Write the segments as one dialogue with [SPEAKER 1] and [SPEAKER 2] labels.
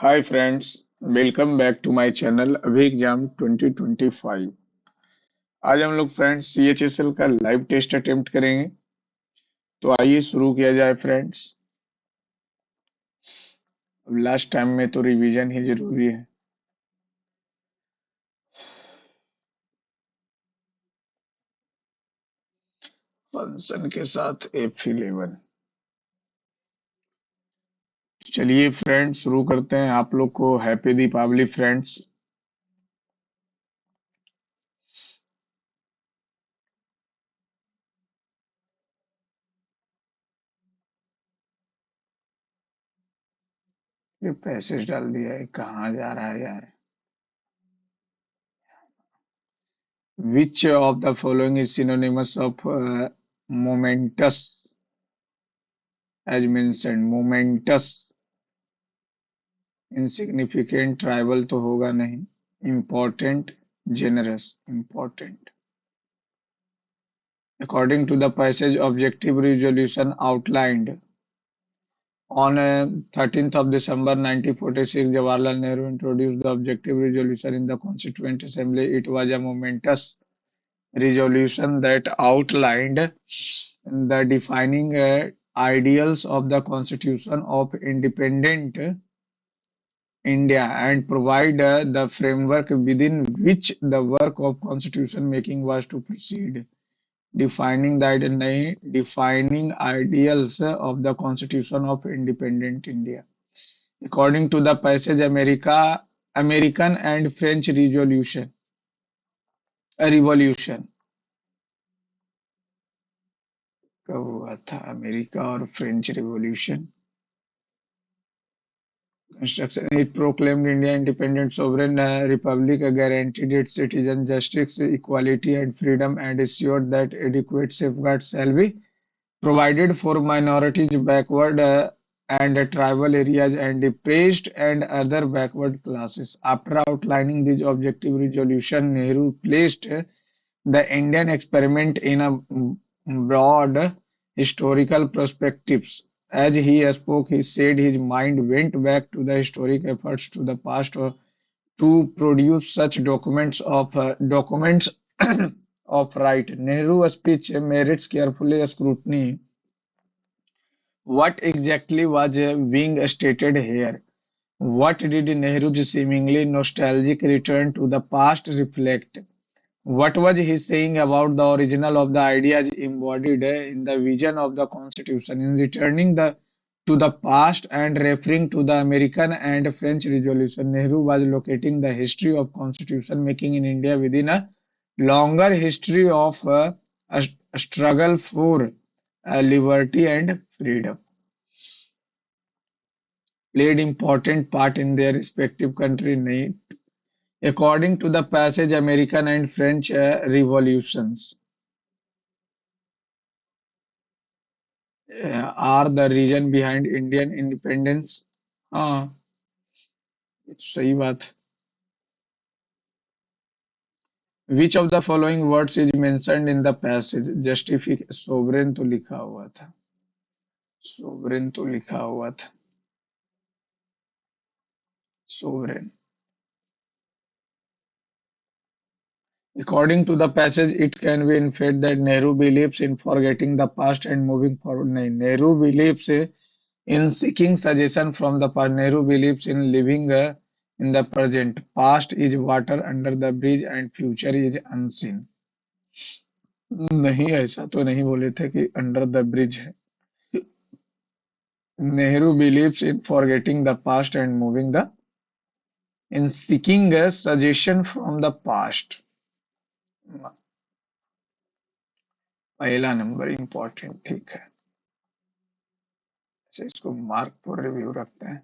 [SPEAKER 1] Hi friends, welcome back to my channel अभी exam 2025। आज हम लोग फ्रेंड्स सीएचएसएल का लाइव टेस्ट अटेम्प्ट करेंगे। तो आइए शुरू किया जाए फ्रेंड्स। अब लास्ट टाइम में तो रिवीजन ही जरूरी है। फंक्शन के साथ F11। चलिए फ्रेंड्स शुरू करते हैं। आप लोग को हैप्पी दीपावली फ्रेंड्स। ये पैसेज डाल दिया है, कहाँ जा रहा है यार। Which of the following is synonymous of momentous as mentioned. Momentous insignificant tribal तो होगा नहीं। Important, generous, important. According to the passage, objective resolution outlined on 13th of December 1946, Jawaharlal Nehru introduced the objective resolution in the Constituent Assembly. It was a momentous resolution that outlined the defining ideals of the Constitution of independent India and provide the framework within which the work of constitution making was to proceed. Defining ideals of the Constitution of Independent India. According to the passage, American and French revolution कब हुआ था? America और French revolution. Construction. It proclaimed India independent sovereign republic, guaranteed its citizens justice, equality, and freedom, and assured that adequate safeguards shall be provided for minorities, backward and tribal areas, and depressed and other backward classes. After outlining this objective resolution, Nehru placed the Indian experiment in a broad historical perspectives. As he spoke, he said his mind went back to the historic efforts to the past to produce such documents of right. Nehru's speech merits carefully scrutiny. What exactly was being stated here? What did Nehru's seemingly nostalgic return to the past reflect? What was he saying about the original of the ideas embodied in the vision of the Constitution? In returning to the past and referring to the American and French Revolution, Nehru was locating the history of Constitution making in India within a longer history of a struggle for liberty and freedom. Played important part in their respective country नहीं. According to the passage, American and French revolutions are the reason behind Indian independence. हाँ, सही बात. Which of the following words is mentioned in the passage? Justify. Sovereign तो लिखा हुआ था. Sovereign तो लिखा हुआ था. Sovereign. According to the passage, it can be inferred that Nehru believes in forgetting the past and moving forward. नहीं, Nehru believes in seeking suggestion from the past. Nehru believes in living in the present. Past is water under the bridge and future is unseen. नहीं, ऐसा तो नहीं बोले थे कि under the bridge है. Nehru believes in forgetting the past and moving the in seeking a suggestion from the past. पहला number important, ठीक है. अच्छा, इसको मार्क फॉर रिव्यू रखते हैं.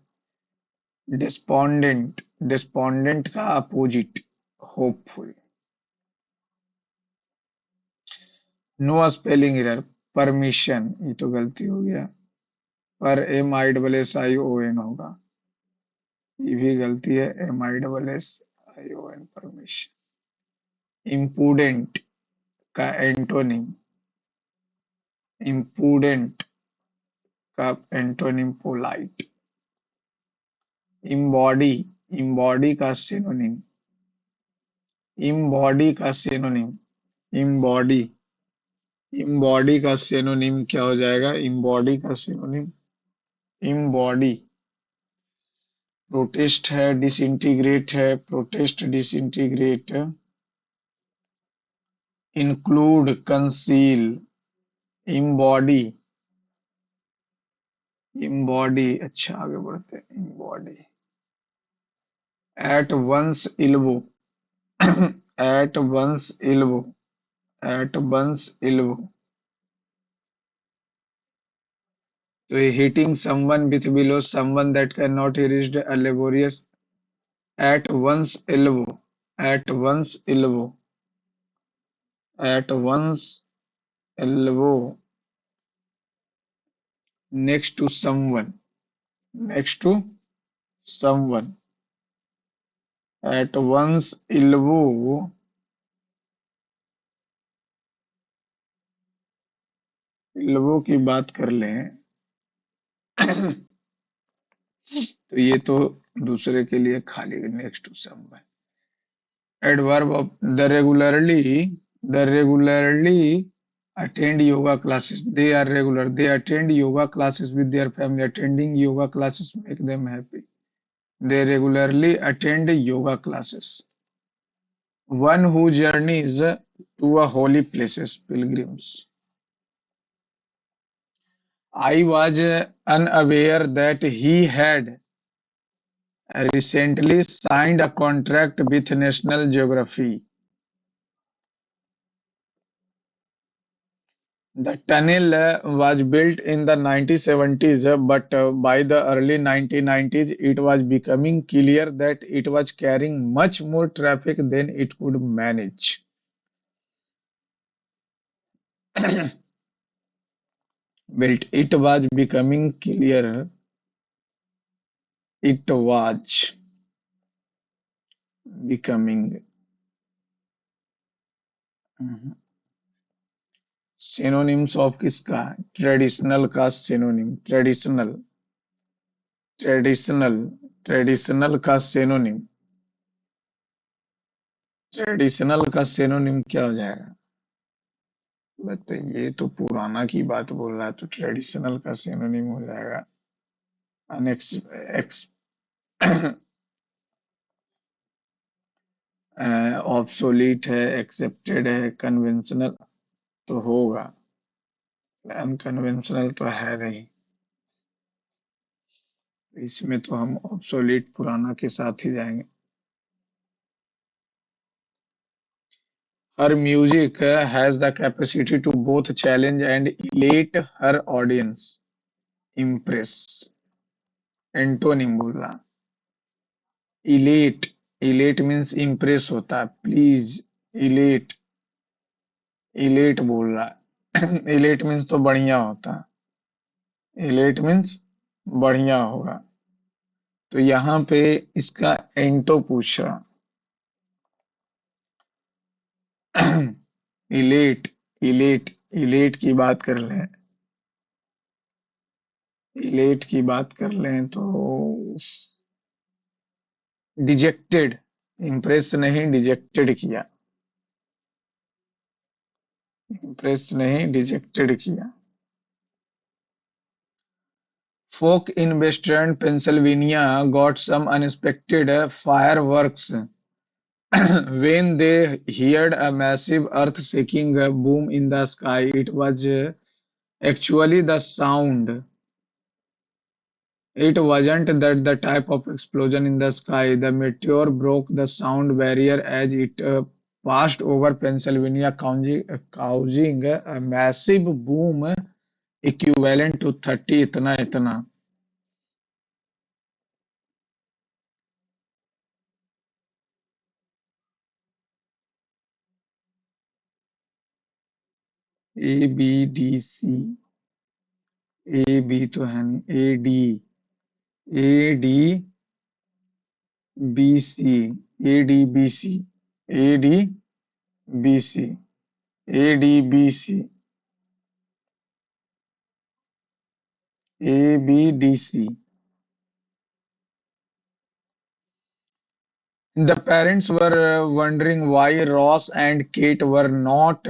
[SPEAKER 1] डिस्पोंडेंट. डिस्पोंडेंट का opposite hopeful. No spelling error. Permission, ये तो गलती हो गया. पर MISSION होगा. ये भी गलती है. MISSION permission. इम्पुडेंट का एंटोनिम. इम्पुडेंट का एंटोनिम पोलाइट. इम्बॉडी, इम्बॉडी का सिनोनिम, इम्बॉडी का सिनोनिम, इम्बॉडी, इम्बॉडी का सिनोनिम क्या हो जाएगा? इम्बॉडी का सिनोनिम, इम्बॉडी, प्रोटेस्ट है, डिसइंटीग्रेट है, protest, disintegrate, include, conceal, embody, embody, अच्छा आगे बढ़ते हैं, embody, at once elbow, at once elbow, at once elbow, तो hitting someone with below someone that cannot be reached, a laborious, at one's elbow, at one's elbow, at one's elbow, next to someone, next to someone, at one's elbow, elbow की बात कर लें तो ये तो दूसरे के लिए खाली, next to someone, adverb of the regularly attend yoga classes, they are regular, they attend yoga classes with their family, attending yoga classes make them happy, they regularly attend yoga classes. One who journeys to a holy places, pilgrims. I was unaware that he had recently signed a contract with National Geography. The tunnel was built in the 1970s, but by the early 1990s, it was becoming clear that it was carrying much more traffic than it could manage. Built, it was becoming clear, it was becoming. Synonyms of किसका? Traditional का synonym, traditional, traditional, traditional का synonym, traditional का synonym क्या हो जाएगा? But ये तो पुराना की बात बोल रहा है, तो ट्रेडिशनल का सिनोनिम हो जाएगा अनेक्स, एक्स, ऑब्सोलीट है, एक्सेप्टेड है, कन्वेंशनल तो होगा, अनकन्वेंशनल तो है नहीं, इसमें तो हम ऑब्सोलीट पुराना के साथ ही जाएंगे. Her music has the capacity to both challenge and elate her audience. Impress. Antonym बोल रहा. Elate. Elate means impress होता है. Please. Elate. Elate बोल रहा है. Elate means तो बढ़िया होता है. Elate means बढ़िया होगा. तो यहाँ पे इसका एंटो पूछ रहा. इलेट, इलेट, इलेट की बात कर लें, इलेट की बात कर लें तो डिजेक्टेड, इम्प्रेस नहीं डिजेक्टेड किया, इम्प्रेस नहीं डिजेक्टेड किया. Folk in western Pennsylvania got some unexpected fireworks when they heard a massive earth-shaking boom in the sky. It was actually the sound. It wasn't that the type of explosion in the sky. The meteor broke the sound barrier as it passed over Pennsylvania, causing a massive boom equivalent to 30 इतना इतना. A B D C, A B तो है नहीं, A D B C, A D B C, A D B C, A D B C, A B D C, The parents were wondering why Ross and Kate were not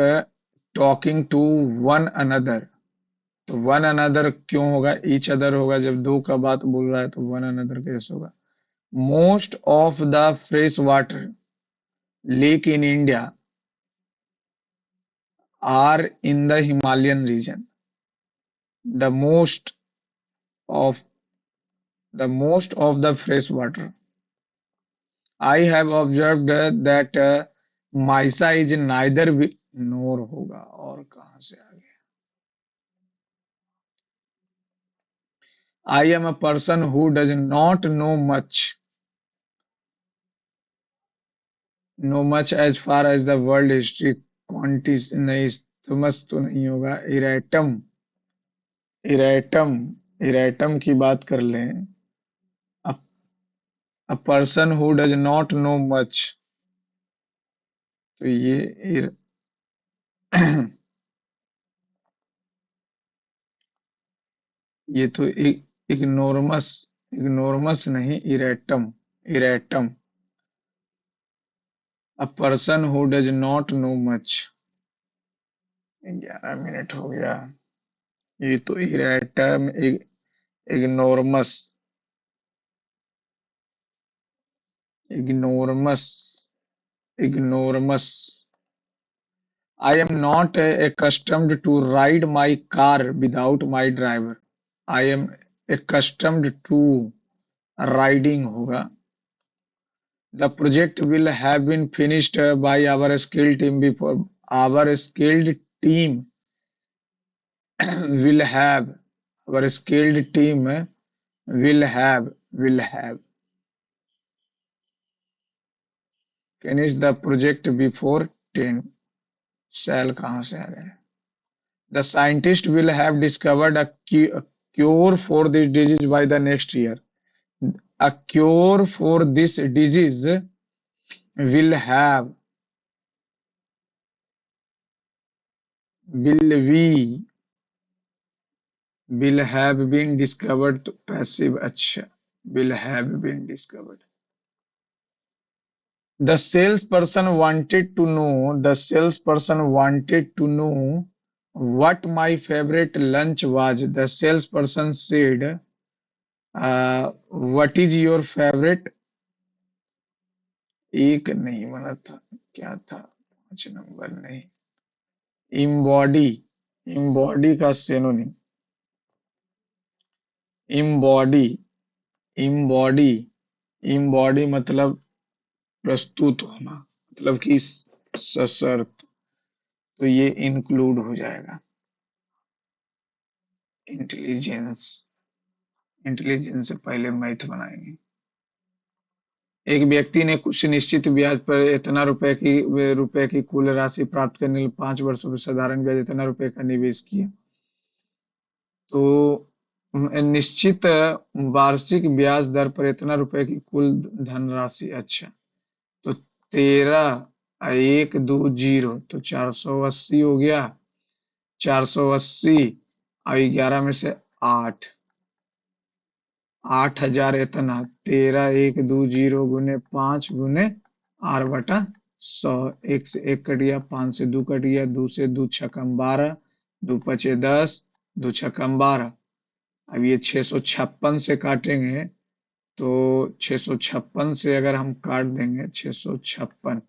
[SPEAKER 1] talking to one another. तो one another क्यों होगा, each other होगा, जब दो का बात बोल रहा है तो वन अनदर कैसे होगा। Most of the fresh water lake in India are in the Himalayan region. The most of the fresh water. I have observed that Maisa is neither nor होगा, और कहाँ से आ गया। I am a person who does not know much as far as the world history quantities नहीं, समझ तो नहीं होगा। इरेटम इरेटम की बात कर लें। a, a person who does not know much, तो ये ये तो इग्नोरमस इग्नोरमस नहीं, इरेटम। A person who does not know much। 11 minute हो गया। ये तो इरेटम इग्नोरमस इग्नोरमस इग्नोरमस। I am not accustomed to ride my car without my driver। I am accustomed to riding होगा। The project will have been finished by our skilled team before our skilled team will have our skilled team will have finished the project before 10। शैल कहाँ से आ गए। The scientist will have discovered a cure for this disease by the next year। A cure for this disease will have will we will have been discovered, तो passive अच्छा, will have been discovered। The salesperson wanted to know what my favorite lunch was। The salesperson said, what is your favorite। एक नहीं बना था, क्या था, 5 number नहीं। Embody embody का सिनोनिम इम्बॉडी इम्बॉडी इम्बॉडी मतलब प्रस्तुत होना, मतलब कि सशर्त। तो ये इंक्लूड हो जाएगा। इंटेलिजेंस इंटेलिजेंस से पहले मैथ बनाएंगे। एक व्यक्ति ने कुछ निश्चित ब्याज पर इतना रुपए की कुल राशि प्राप्त करने के लिए 5 वर्षों में साधारण ब्याज इतना रुपए का निवेश किया। तो निश्चित वार्षिक ब्याज दर पर इतना रुपए की कुल धनराशि। अच्छा, तो 13 1 2 0 तो 480 हो गया। 480 और 11 में से 8 8000 इतना। 13 1 2 0 गुने 5 गुने R/100। एक से एक कट गया, 5 से 2 कट गया, 2 से 2 छक्कम 12, 2 पचे 10, 2 छक्कम 12। अब ये 656 से काटेंगे, तो 656 से अगर हम काट देंगे, 656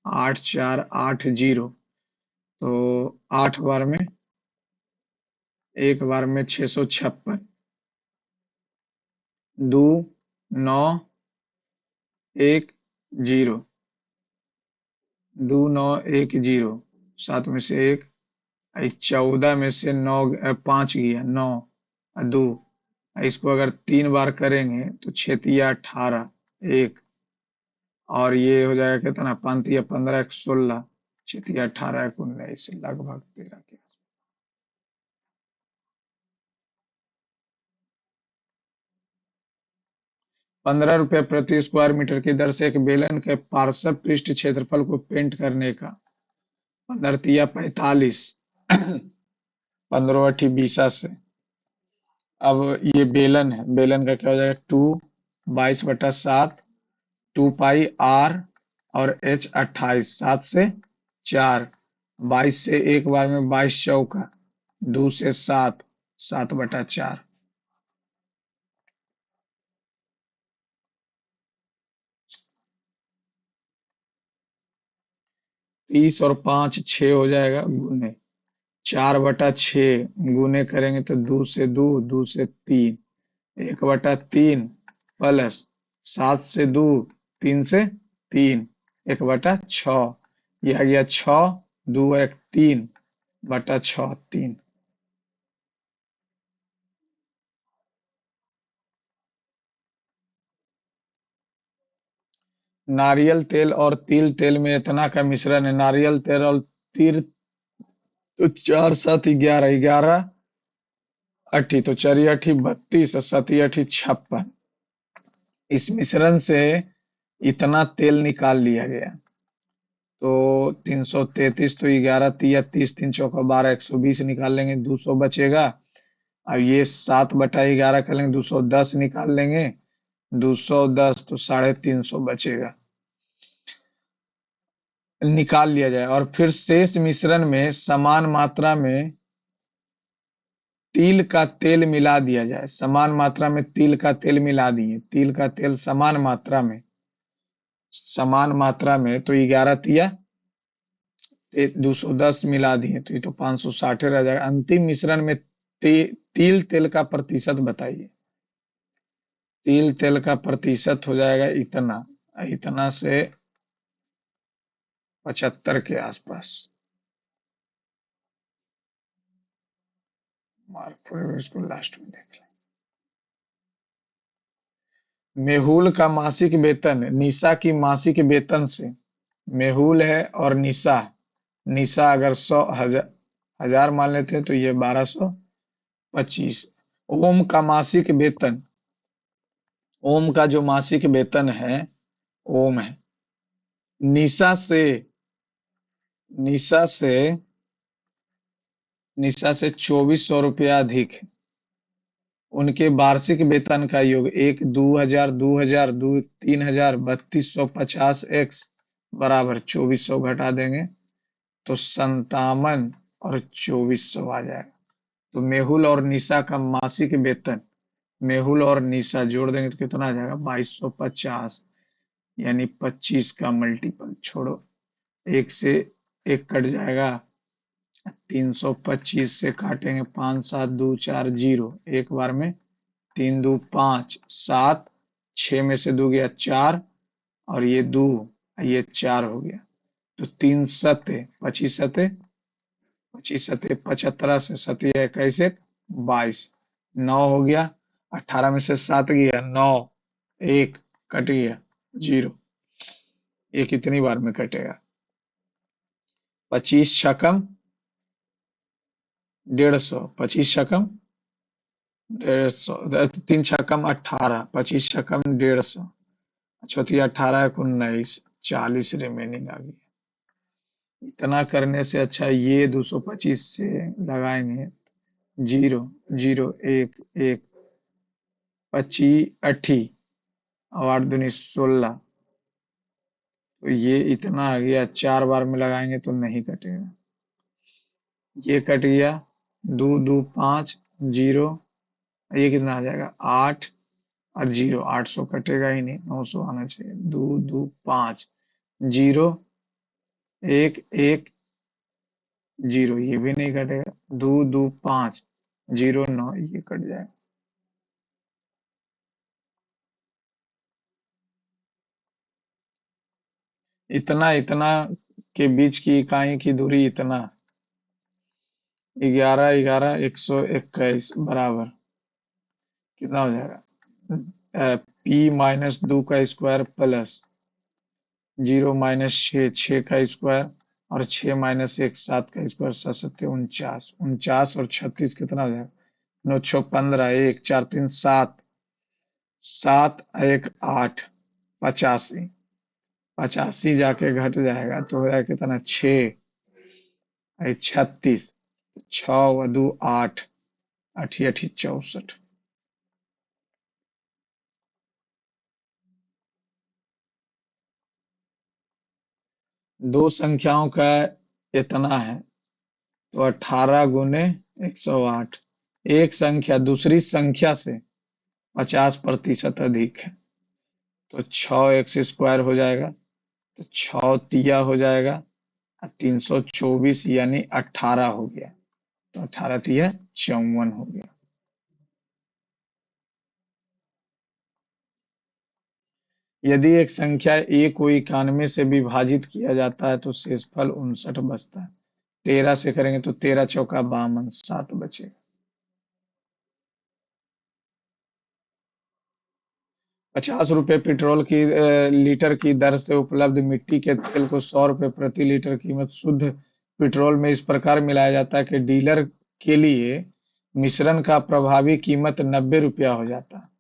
[SPEAKER 1] 8480, तो 8 बार में, एक बार में 656, 2 9 1 0, 2 9 1 0, 7 में से 1, 14 में से 9 5 गया, 9 और 2। इसको अगर 3 बार करेंगे तो 6 तिया 18 1, और ये हो जाएगा कितना, 5 तिया 15 1 16, 6 तिया 18 1 19, लगभग 13 के। 15 रुपए प्रति स्क्वायर मीटर की दर से एक बेलन के पार्श्व पृष्ठ क्षेत्रफल को पेंट करने का। 15 तिया 45, 15 अठी 20 से। अब ये बेलन है, बेलन का क्या हो जाएगा, 2 22/7 2 पाई आर और एच 28, 7 से 4, 22 से एक बार में 22 चौका, 2 से 7, 7/4। 30 और 5 6 हो जाएगा गुने, 4/6 गुने करेंगे तो 2 से 2, 2 से 3, 1/3 प्लस 7 से 2, 3 से 3, 1/6। यह आ गया 6, 2 1 3/6, 3। नारियल तेल और तिल तेल में इतना का मिश्रण है। नारियल तेल और तिल तो 4 7 11, 11 अठी तो 4 8 32 और 7 8 56। इस मिश्रण से इतना तेल निकाल लिया गया। तो 333, तो 11 तिया 30, 3 चौका 12, 120 निकाल लेंगे, 200 बचेगा। अब ये 7/11 कर लेंगे, 210 निकाल लेंगे, 210 तो 350 बचेगा, निकाल लिया जाए। और फिर शेष मिश्रण में समान मात्रा में तिल का तेल मिला दिया जाए। समान मात्रा में तिल का तेल मिला दिए, तिल का तेल समान मात्रा में तो 11 तिया 210 मिला दिए, तो ये तो 560 रह जाएगा। अंतिम मिश्रण में तिल तेल का प्रतिशत बताइए। तिल तेल का प्रतिशत हो जाएगा इतना, इतना से 75 के आसपास। मार्क फिर इसको लास्ट में देख लें। मेहुल का मासिक वेतन निशा की मासिक वेतन से, मेहुल है और निशा, निशा अगर 100 हजार मान लेते हैं तो ये 1225। ओम का मासिक वेतन, ओम का जो मासिक वेतन है, ओम है, निशा से, निशा से निशा से 2400 रुपया अधिक है। उनके वार्षिक वेतन का योग, एक 2000, 2000, 3000, 3250 x बराबर 2400 घटा देंगे तो 57 और 2400 आ जाएगा। तो मेहुल और निशा का मासिक वेतन, मेहुल और निशा जोड़ देंगे तो कितना आ जाएगा, 2250। यानी 25 का मल्टीपल छोड़ो, एक से एक कट जाएगा, 325 से काटेंगे, 5 7 2 4 0, एक बार में 3 2 5 7, 6 में से 2 गया 4, और ये 2, ये 4 हो गया। तो 3 सते 25 सते 75 से 7 या 21 22, 9 हो गया। 18 में से 7 गया 9, एक कट गया 0। ये कितनी बार में कटेगा, 25 छकम 150, 25 छकम 150, 3 छकम 18, 25 छकम 150, चौथी 18 19, 40 रिमेनिंग आ गई। इतना करने से अच्छा ये 225 से लगाएंगे, 0 0 1 1, 25 अठी और 8 दूनी 16, तो ये इतना आ गया। 4 बार में लगाएंगे तो नहीं कटेगा, ये कट गया, 2 2 5 0, ये कितना आ जाएगा 8 और 0, 800 कटेगा ही नहीं, 900 आना चाहिए। 2 2 5 0 1 1 0, ये भी नहीं कटेगा। 2 2 5 0 9, ये कट जाएगा। इतना इतना के बीच की इकाई की दूरी इतना, 11 11 121 बराबर कितना हो जाएगा, p - 2 का स्क्वायर प्लस 0 - 6 6 का स्क्वायर, और 6 - 1 7 का स्क्वायर, 7 7 49, 49 और 36 कितना हो जाएगा, 9 6 15, 1 4 3 7, 7 1 8, 85, 85 जाके घट जाएगा तो हो जाएगा कितना, 6 36, 6 व 2 8, अठी अठी 64। दो संख्याओं का इतना है तो 18 × 108। एक संख्या दूसरी संख्या से 50% अधिक है तो 6x² हो जाएगा। तो 6 तिया हो जाएगा, 324 यानी 18 हो गया। तो 18 तिया 54 हो गया। यदि एक संख्या ए को 91 से विभाजित किया जाता है तो शेषफल 59 बचता है। 13 से करेंगे तो 13 × 4 = 52, 7 बचेगा। 50 रुपए पेट्रोल की लीटर की दर से उपलब्ध मिट्टी के तेल को 100 रुपए प्रति लीटर कीमत शुद्ध पेट्रोल में इस प्रकार मिलाया जाता है कि डीलर के लिए मिश्रण का प्रभावी कीमत 90 रुपया हो जाता।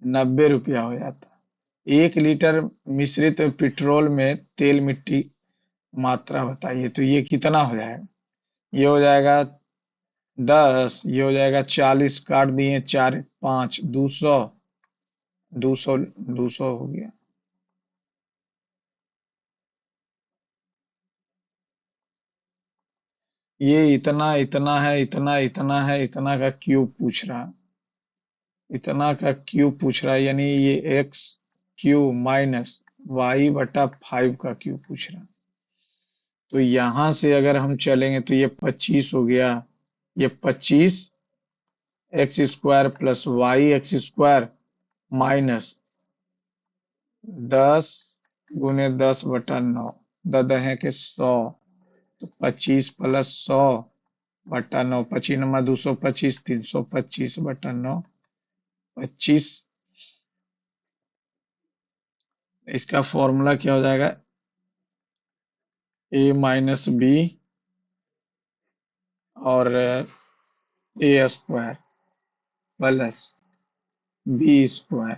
[SPEAKER 1] 90 रुपया हो जाता। 1 लीटर मिश्रित पेट्रोल में तेल मिट्टी मात्रा बताइए तो ये कितना हो जाएगा। ये हो जाएगा 10, ये हो जाएगा 40, काट दिए 4, 5, 200, 200, 200 हो गया। ये इतना इतना है, इतना इतना है, इतना का क्यूब पूछ रहा। इतना का क्यूब पूछ रहा है, यानी ये x³ माइनस y/5 का क्यूब पूछ रहा। तो यहां से अगर हम चलेंगे तो ये 25 हो गया। ये 25 x² प्लस y² माइनस 10 × 10/9, दह के 100। तो 25 प्लस 100/9, 25 × 225, 325/9। 25, इसका फॉर्मूला क्या हो जाएगा, a-b और a² plus b²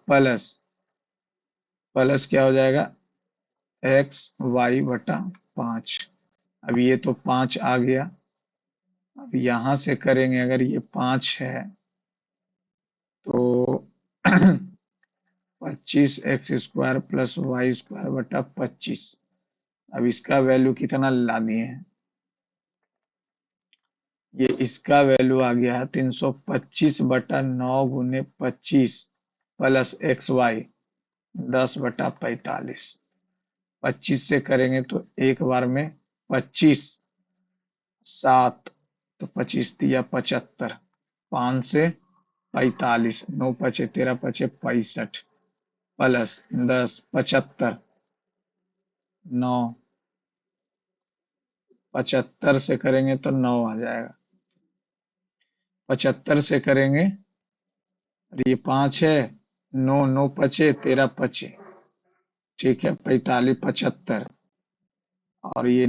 [SPEAKER 1] plus plus क्या हो जाएगा xy/5। अब ये तो 5 आ गया। अब यहां से करेंगे, अगर ये 5 है तो 25x² प्लस y²/25। अब इसका वैल्यू कितना ला दिए हैं, ये इसका वैल्यू आ गया है 325/9 × 25 प्लस xy 10/45। 25 से करेंगे तो एक बार में 25, 7, तो 25 × 3 = 75, 5 से 45, 9 × 5 = 13, 5 × 65 प्लस 10, 75, 9, 75 से करेंगे तो 9 आ जाएगा। 75 से करेंगे और ये 5 है, 9, 9 × 5 = 13, 5, ठीक है, 45, 75 और ये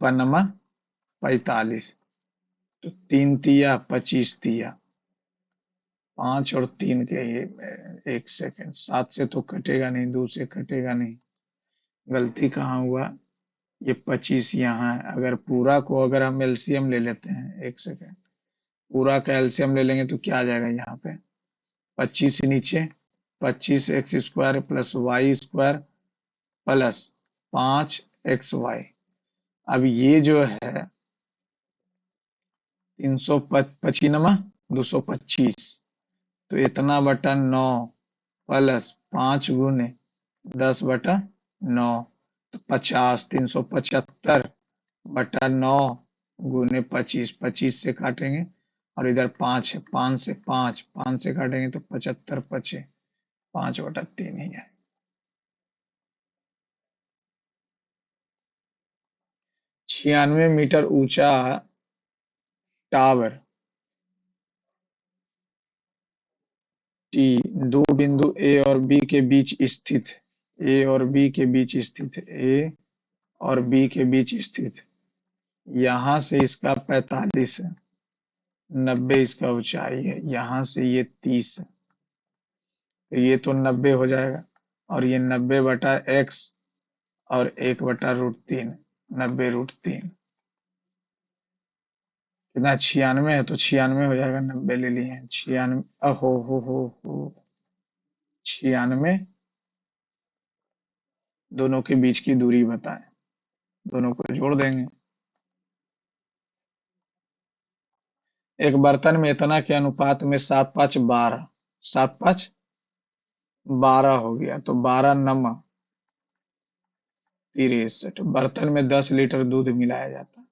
[SPEAKER 1] पनमा 45। तो 3 × 3 = 25 तिया। 5 और 3 के ये 1 सेकेंड, 7 से तो कटेगा नहीं, 2 से कटेगा नहीं। गलती कहाँ हुआ, ये 25 यहाँ है। अगर पूरा को अगर हम एलसीएम ले लेते हैं, 1 सेकेंड, पूरा का एलसीएम ले लेंगे तो क्या आ जाएगा यहाँ पे, 25 नीचे, 25x² plus y² plus 5xy। अब ये जो है 325, 225, तो इतना बटा 9 प्लस 5 गुने 10/9, तो 50, 375/9 गुने 25, 25 से काटेंगे और इधर 5 है, 5 से 5 से काटेंगे तो 75, 5, 5/3 ही है। 96 मीटर ऊंचा टावर टी दो बिंदु ए और बी के बीच स्थित है। ए और बी के बीच स्थित है। ए और बी के बीच स्थित है। यहाँ से इसका 45 है, 90 इसका ऊंचाई है, यहाँ से ये 30 है, तो ये तो 90 हो जाएगा। और ये 90/x और 1/√3, 90√3 कितना 96 है, तो 96 हो जाएगा, 90 ले लिए हैं, 96, हो 96 दोनों के बीच की दूरी बताएं। दोनों को जोड़ देंगे। एक बर्तन में इतना के अनुपात में 7 5 12, 7 5 12 हो गया, तो 12 9 63। बर्तन में 10 लीटर दूध मिलाया जाता है,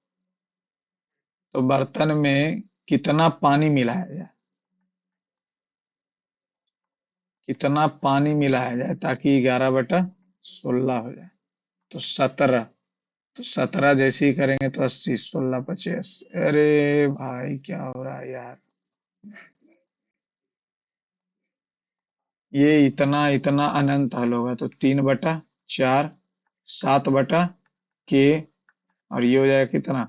[SPEAKER 1] तो बर्तन में कितना पानी मिलाया जाए, कितना पानी मिलाया जाए ताकि 11/16 हो जाए। तो 17। तो 17 जैसे ही करेंगे तो 80, 16 25 80। अरे भाई क्या हो रहा है यार, ये इतना इतना अनंत हल होगा तो 3/4, 7/के, और ये हो जाएगा कितना,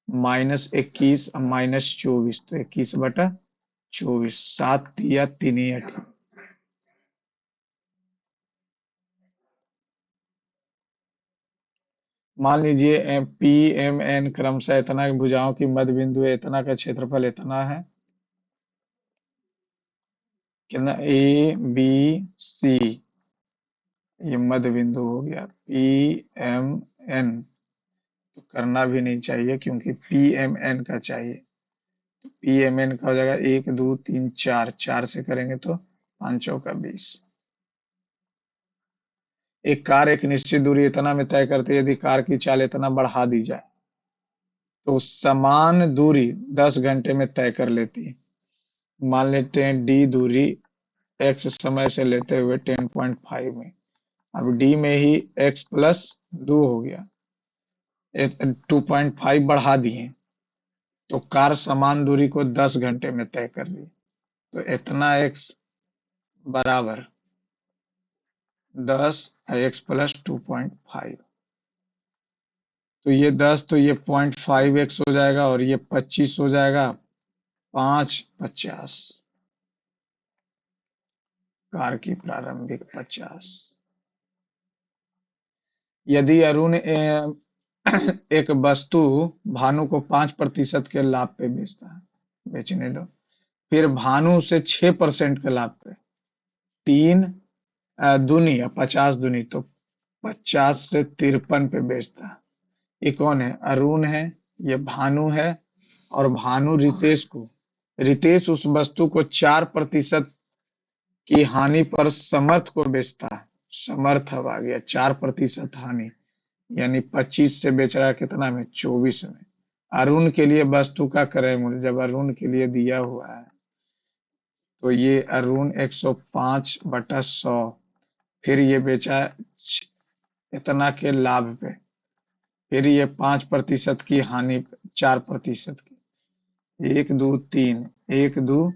[SPEAKER 1] -21 और -24, तो 21/24। 7 या 3 ही 8। मान लीजिए पी एम एन क्रमशः इतना की भुजाओं की मध्य बिंदु है, इतना का क्षेत्रफल इतना है, कितना, ए बी सी, ये मध्य बिंदु हो गया पी एम एन। तो करना भी नहीं चाहिए क्योंकि पी एम एन का चाहिए। तो पी एम एन का हो जाएगा 1 2 3 4, 4 से करेंगे तो 5 चौका 20। एक कार एक निश्चित दूरी इतना में तय करती है, यदि कार की चाल इतना बढ़ा दी जाए तो समान दूरी 10 घंटे में तय कर लेती है। मान लेते हैं डी दूरी एक्स समय से लेते हुए 10.5 में। अब डी में ही x+2 हो गया, 2.5 बढ़ा दिए, तो कार समान दूरी को 10 घंटे में तय कर ली। तो इतना x बराबर 10 x+2.5। तो ये 10, तो ये 0.5x हो जाएगा और ये 25 हो जाएगा, 5 50। कार की प्रारंभिक 50। यदि अरुण एक वस्तु भानु को 5% के लाभ पे बेचता है, बेचने दो, फिर भानु से 6% के लाभ पे, तीन दूनी या 50 दूनी, तो 50 से 53 पे बेचता है। ये कौन है, अरुण है, ये भानु है, और भानु रितेश उस वस्तु को 4% की हानि पर समर्थ को बेचता है। समर्थ अब आ गया, 4% हानि, यानी 25 से बेच रहा है कितना में, 24 में। अरुण के लिए वस्तु का क्रय मूल्य जब अरुण के लिए दिया हुआ है, तो ये अरुण 105/100, फिर ये बेचा इतना के लाभ पे, फिर ये 5% की हानि पे, 4% की, 1 2 3, 1 2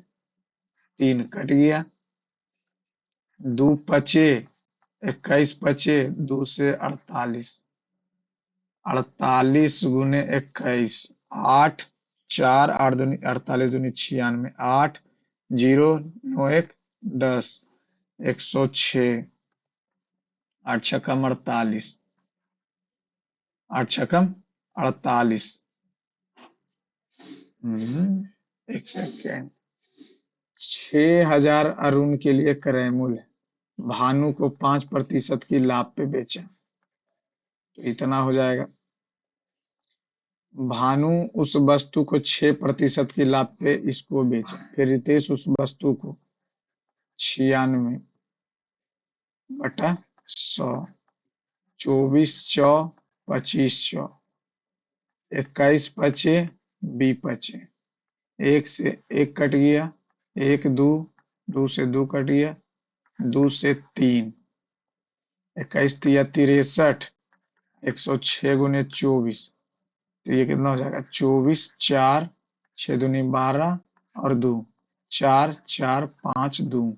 [SPEAKER 1] 3 कट गया, 2 बचे, 21 बचे, 2 से 48, 48 × 21, 8 4 8 दूनी 48 दूनी 96, 8 0 9 1 10, 106, 8 छक्कम 48, 8 छक्कम 48। एक सेकेंड। 6,000 अरुण के लिए क्रय मूल्य, भानु को 5% की लाभ पे बेचा, तो इतना हो जाएगा। भानु उस वस्तु को 6% की लाभ पे इसको बेचा, फिर रितेश उस वस्तु को 96/100, 24 चौ 25 चौ, 21 बचे, 20 बचे, 1 से 1 कट गया, 1 2, 2 से 2 कट गया, 2 से 3, 21 तिया 63, 106 × 24, तो ये कितना हो जाएगा, 24 4 6 दूनी 12 और 2, 4 4 5 2,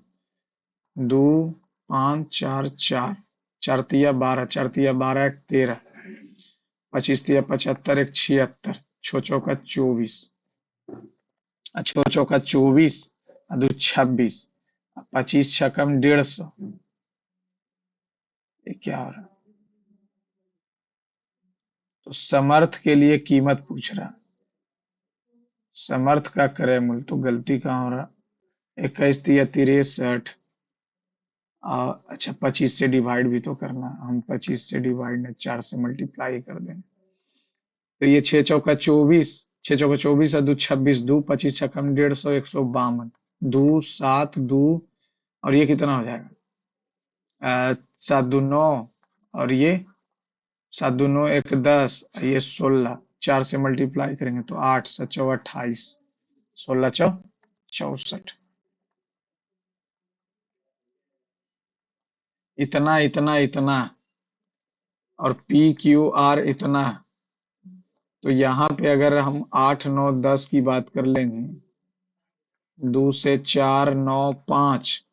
[SPEAKER 1] 2 5 4 4, 4 तिया 12, 4 तिया 12 1 13, 25 तिया 75 1 76, 6 चौका 24, 6 चौका 24 और 2 26, 25 छक्कम 150। ये क्या हो रहा है, तो समर्थ के लिए कीमत पूछ रहा है, समर्थ का क्रय मूल्य, तो गलती कहाँ हो रहा, 21 तिया 63, अच्छा 25 से डिवाइड भी तो करना, हम 25 से डिवाइड ने 4 से मल्टीप्लाई कर दें। तो ये 6 चौका 24, 6 चौका 24 और 2 26, 2 25 छक्कम 150, 152, 2 7 2, और ये कितना हो जाएगा? 7 2 9, और ये 7 2 9 1 10, ये 16, 4 से मल्टीप्लाई करेंगे तो 8 7 चौ 28, 16 चौ 64, इतना इतना इतना, और पी क्यू आर इतना। तो यहाँ पे अगर हम 8 9 10 की बात कर लेंगे, 2 से 4 9 5,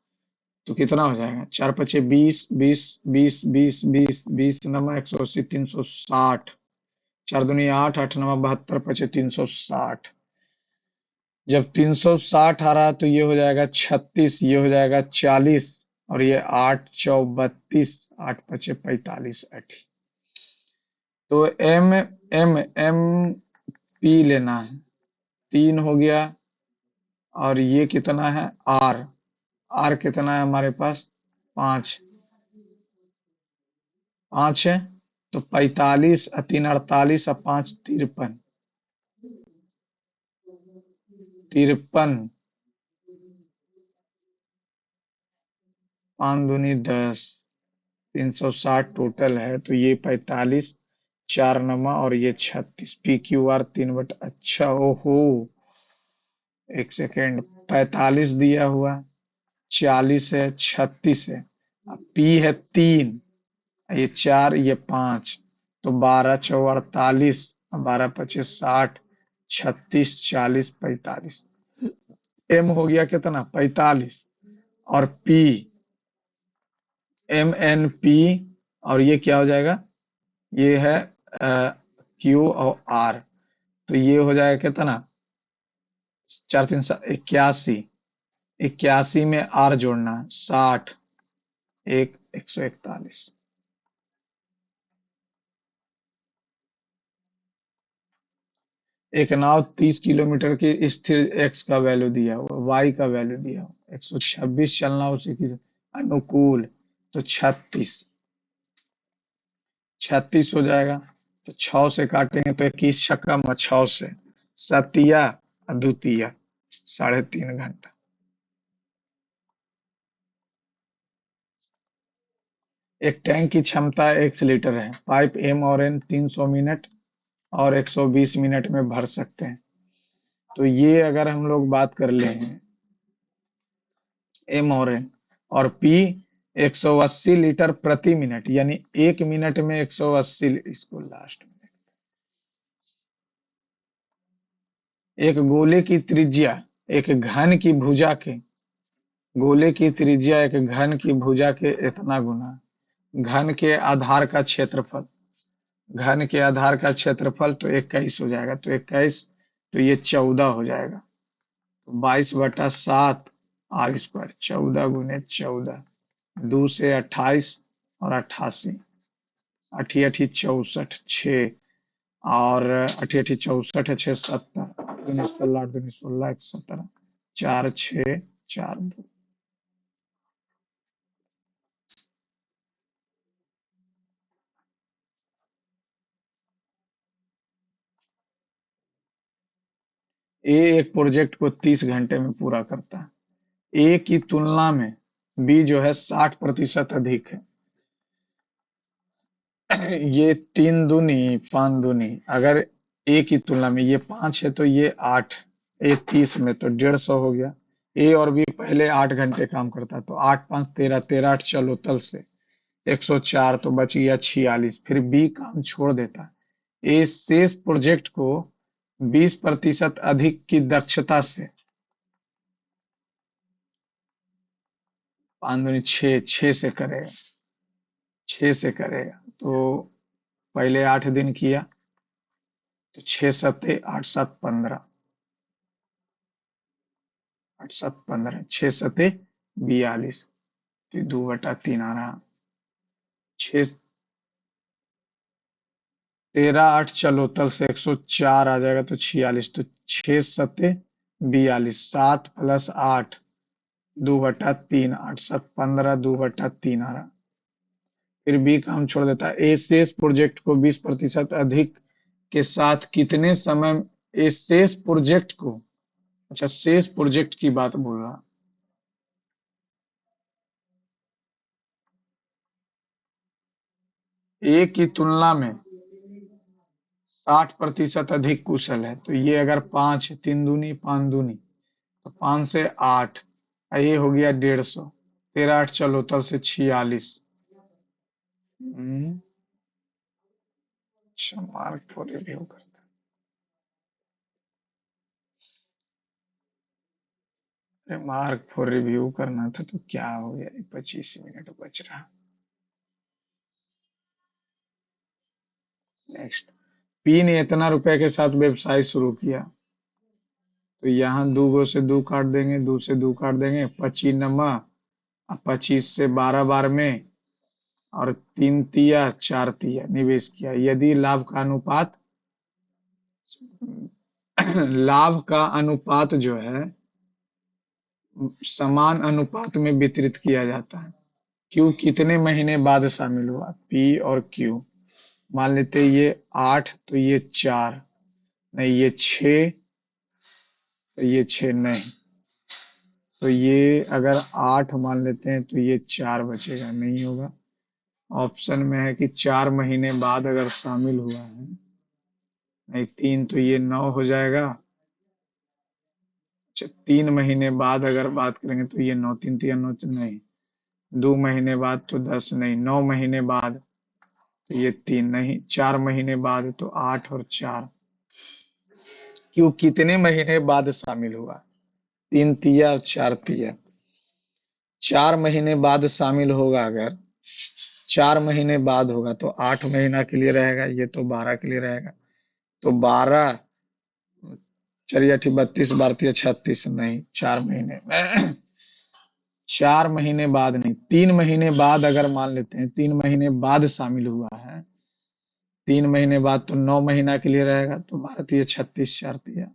[SPEAKER 1] तो कितना हो जाएगा? 4 5 20, 20 20 20 20 20 180, 360, 4 दूनी 8, 8 9 72, 5 360। जब 360 आ रहा तो ये हो जाएगा 36, ये हो जाएगा 40, और ये 8 चौ 32, 8 5 45 80। तो एम एम एम पी लेना है, 3 हो गया, और ये कितना है? आर, आर कितना है हमारे पास? 5, 5 है, तो 45 और 3 48 और 5 53, 53, 5 दूनी 10, 360 टोटल है, तो ये 45, 4 नमा, और ये 36, पी क्यू आर 3 बट, अच्छा ओहो, एक सेकेंड, 45 दिया हुआ, 40 है, 36 है, पी है 3, ये 4, ये 5, तो 12 चौ 48, 12 25 60, 36 40 45, एम हो गया कितना? 45, और पी, एम एन पी, और ये क्या हो जाएगा? ये है क्यू और आर, तो ये हो जाएगा कितना? 4 3 81, 81 में आर जोड़ना है, 60, 141। एक नाव 30 किलोमीटर की स्थिर एक्स का वैल्यू दिया हुआ, वाई का वैल्यू दिया हुआ, 126 चलना उसी की अनुकूल, तो 36, 36 हो जाएगा। तो 6 से काटेंगे तो 21 छक्का 6 से, सतिया द्वितीया 3.5 घंटा। एक टैंक की क्षमता 1 लीटर है, पाइप एम और एन 300 मिनट और 120 मिनट में भर सकते हैं। तो ये अगर हम लोग बात कर ले हैं एम और पी 180 लीटर प्रति मिनट, यानी 1 मिनट में 180, इसको लास्ट में, एक गोले की त्रिज्या एक घन की भुजा के, गोले की त्रिज्या एक घन की भुजा के इतना गुना, घन के आधार का क्षेत्रफल, घन के आधार का क्षेत्रफल तो 21 हो जाएगा, तो 21, तो ये 14 हो जाएगा, तो 22/7 आर स्क्वायर, 14 × 14, 2 से 28 और 88, अठी अठी 64, 6, और अठी अठी 64 है, 6 70, 19 16, 8 16, 117, 4 6 4 2। ए एक प्रोजेक्ट को 30 घंटे में पूरा करता है, ए की तुलना में बी जो है 60% अधिक है। ये 3 दूनी 5 दूनी, अगर ए की तुलना में ये 5 है तो ये 8, ए 30 में तो 150 हो गया। ए और बी पहले 8 घंटे काम करता, तो 8 5 13, 13 8 चलो तल से 104, तो बच गया 46, फिर बी काम छोड़ देता है। ए शेष प्रोजेक्ट को 20% अधिक की दक्षता से, 5 दूनी 6, 6 से करेगा, 6 से करेगा, तो पहले 8 दिन किया, तो 6 सत्ते 8 7 15, 8 7 15, 6 सत्ते 42, तो 2/3 आ रहा, 6 13 8 चलो तल से 104 आ जाएगा, तो 46, तो 6 सत्ते 42, 7 + 8 2/3, 8 7 15, 2/3 आ रहा। फिर बी का हम छोड़ देता है। ए शेष प्रोजेक्ट को 20% अधिक के साथ कितने समय, ए शेष प्रोजेक्ट को, अच्छा शेष प्रोजेक्ट की बात बोल रहा। ए की तुलना में 60% अधिक कुशल है, तो ये अगर 5, 3 दूनी 5 दूनी, तो 5 से 8, ये हो गया 150। 13 8 चलो तब से 46। हम्म, अच्छा मार्क फॉर रिव्यू करते हैं। मार्क फॉर रिव्यू करना था तो क्या हो गया, 25 मिनट बच रहा। नेक्स्ट। पी ने इतना रुपए के साथ व्यवसाय शुरू किया, तो यहाँ 2 गो से 2 काट देंगे, 2 से 2 काट देंगे, 25 नंबर, अब 25 से 12 बार में, और 3 तिया 4 तिया निवेश किया। यदि लाभ का अनुपात लाभ का अनुपात जो है समान अनुपात में वितरित किया जाता है। क्यू कितने महीने बाद शामिल हुआ, पी और क्यू। मान लेते हैं ये 8 तो ये 4, नहीं ये 6 तो ये 6 नहीं, तो ये अगर 8 मान लेते हैं तो ये 4 बचेगा, नहीं होगा। ऑप्शन में है कि 4 महीने बाद अगर शामिल हुआ है, नहीं 3 तो ये 9 हो जाएगा। अच्छा 3 महीने बाद अगर बात करेंगे तो ये 9, 3 तिया 9 तो नहीं, 2 महीने बाद तो 10 नहीं, 9 महीने बाद तो ये 3 नहीं, 4 महीने बाद तो 8 और 4। क्यों कितने महीने बाद शामिल हुआ, 3 तिया 4 तिया। 4 महीने बाद शामिल होगा अगर, 4 महीने बाद होगा तो 8 महीना के लिए रहेगा, ये तो 12 के लिए रहेगा। तो 12, चलिए अठी 32 12 तिया 36, नहीं 4 महीने 4 महीने बाद नहीं, 3 महीने बाद अगर मान लेते हैं, 3 महीने बाद शामिल हुआ है, 3 महीने बाद तो 9 महीना के लिए रहेगा, तो 12 तिया 36 4 तिया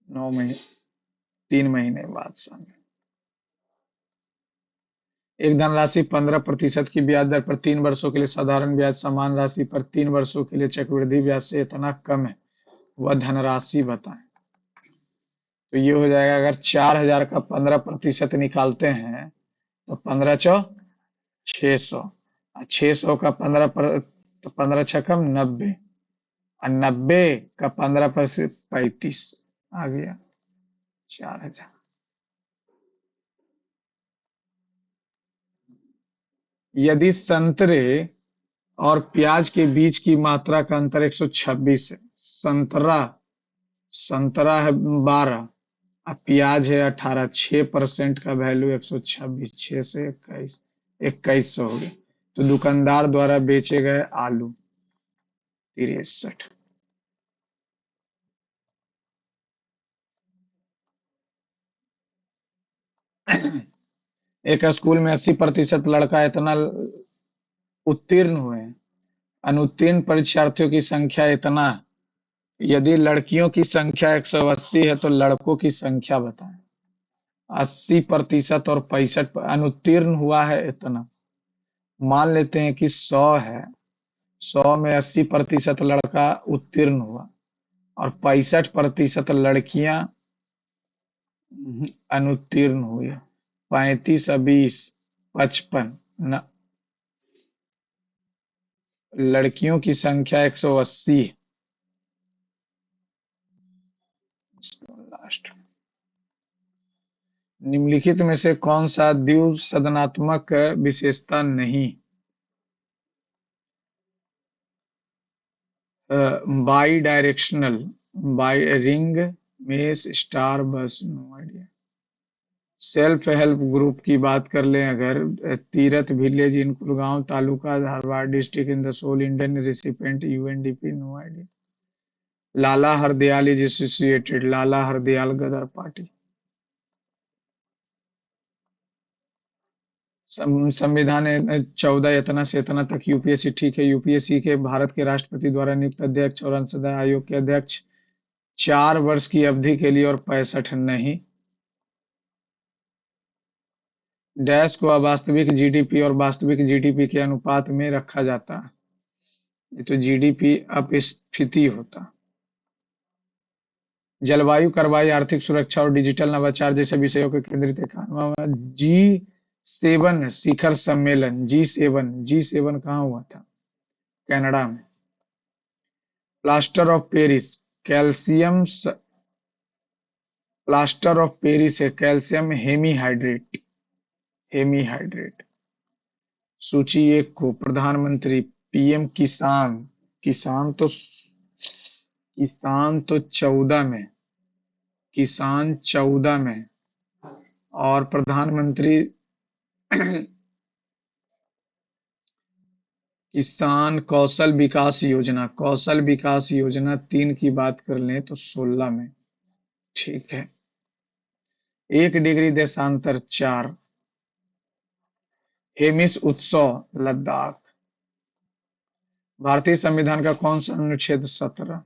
[SPEAKER 1] 9 महीने, 3 महीने बाद शामिल। एक धनराशि 15% की ब्याज दर पर 3 वर्षों के लिए साधारण ब्याज, समान राशि पर 3 वर्षों के लिए चक्रवृद्धि ब्याज से इतना कम है, वह धनराशि बताएं। तो ये हो जाएगा, अगर 4,000 का 15% निकालते हैं तो 15 चौ 600, और 600 का 15 तो 15 छकम 90, और 90 का 15% 35, आ गया 4,000। यदि संतरे और प्याज के बीच की मात्रा का अंतर 126 है, संतरा संतरा है 12 और प्याज है 18, 6% का वैल्यू 126, 6 से 21, 2100 हो गया। तो दुकानदार द्वारा बेचे गए आलू 63। एक स्कूल में 80% लड़का इतना उत्तीर्ण हुए हैं, अनुत्तीर्ण परीक्षार्थियों की संख्या इतना है। यदि लड़कियों की संख्या 180 है तो लड़कों की संख्या बताएं। 80% और 65 अनुत्तीर्ण हुआ है इतना। मान लेते हैं कि 100 है, 100 में 80% लड़का उत्तीर्ण हुआ और 65% लड़कियां अनुत्तीर्ण हुई। 35 और 20 55, लड़कियों की संख्या 180। लास्ट। निम्नलिखित में से कौन सा द्विसदनात्मक विशेषता नहीं, बाई डायरेक्शनल, बाई ring mesh star bus, no idea. Self help group की बात कर लें अगर, Tirath village in Kulgaon taluka Dharwad district in the sole Indian recipient UNDP, no idea. Lala Hardayal is associated, Lala Hardayal Ghadar party. संविधान 14 इतना से इतना तक यूपीएससी ठीक है। यूपीएससी के भारत के राष्ट्रपति द्वारा नियुक्त अध्यक्ष और अंशदान आयोग के अध्यक्ष 4 वर्ष की अवधि के लिए और 65 नहीं। डैश को अवास्तविक जीडीपी और वास्तविक जीडीपी के अनुपात में रखा जाता है। ये तो जीडीपी अपस्फीति होता। जलवायु कार्रवाई, आर्थिक सुरक्षा और डिजिटल नवाचार जैसे विषयों को केंद्रित इक्यानवां G7 शिखर सम्मेलन। जी सेवन कहाँ हुआ था? कनाडा में। Plaster of Paris, calcium plaster of Paris है कैल्शियम हेमीहाइड्रेट। सूची एक को प्रधानमंत्री, पीएम किसान। किसान तो किसान तो 14 में, किसान 14 में। और प्रधानमंत्री किसान कौशल विकास योजना 3 की बात कर लें तो 16 में। ठीक है। 1 डिग्री देशांतर 4। हेमिस उत्सव लद्दाख। भारतीय संविधान का कौन सा अनुच्छेद 17?